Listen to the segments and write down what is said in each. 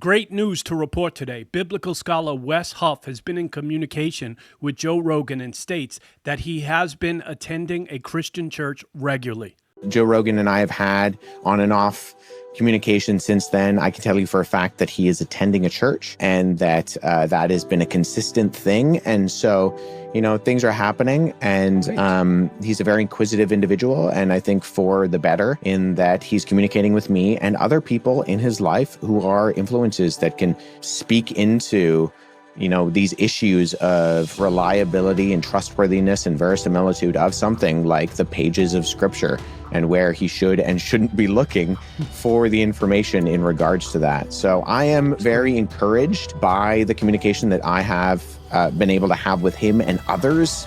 Great news to report today. Biblical scholar Wes Huff has been in communication with Joe Rogan and states that he has been attending a Christian church regularly. Joe Rogan and I have had on and off communication since then. I can tell you for a fact that he is attending a church and that that has been a consistent thing. And so, you know, things are happening, and he's a very inquisitive individual, and I think for the better, in that he's communicating with me and other people in his life who are influences that can speak into, you know, these issues of reliability and trustworthiness and verisimilitude of something like the pages of Scripture, and where he should and shouldn't be looking for the information in regards to that. So I am very encouraged by the communication that I have been able to have with him and others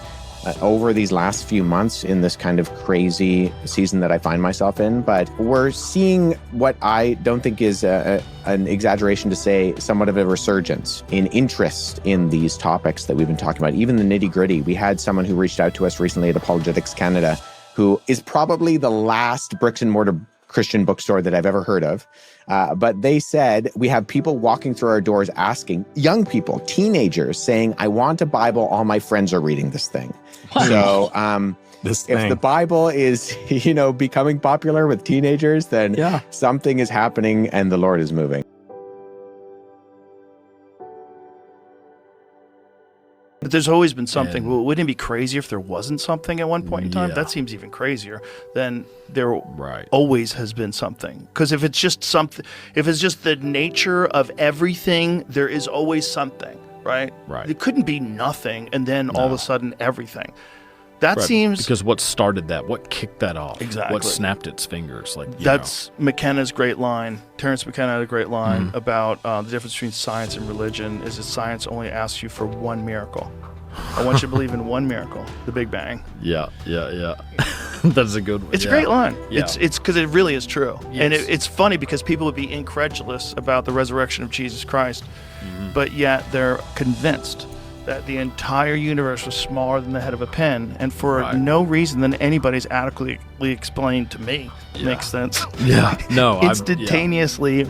over these last few months in this kind of crazy season that I find myself in. But we're seeing what I don't think is an exaggeration to say somewhat of a resurgence in interest in these topics that we've been talking about, even the nitty-gritty. We had someone who reached out to us recently at Apologetics Canada, who is probably the last bricks and mortar Christian bookstore that I've ever heard of. But they said, we have people walking through our doors asking, young people, teenagers, saying, I want a Bible. All my friends are reading this thing. So if the Bible is, you know, becoming popular with teenagers, then something is happening and the Lord is moving. But there's always been something. Well, wouldn't it be crazy if there wasn't something at one point in time? Yeah. That seems even crazier. Then there always has been something. Because if it's just something, if it's just the nature of everything, there is always something, right? Right. It couldn't be nothing and then all of a sudden everything. That seems... Because what started that? What kicked that off? Exactly. What snapped its fingers? That's McKenna's great line. Terrence McKenna had a great line about the difference between science and religion is that science only asks you for one miracle. I want you to believe in one miracle, the Big Bang. Yeah. That's a good one. It's a great line. Yeah. It's because it really is true. Yes. And it's funny because people would be incredulous about the resurrection of Jesus Christ, but yet they're convinced that the entire universe was smaller than the head of a pin, and for no reason than anybody's adequately explained to me. Makes sense. Yeah. No. Instantaneously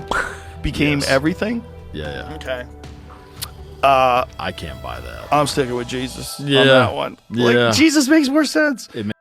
became everything. Yeah. Okay. I can't buy that. I'm sticking with Jesus on that one. Like, Jesus makes more sense. It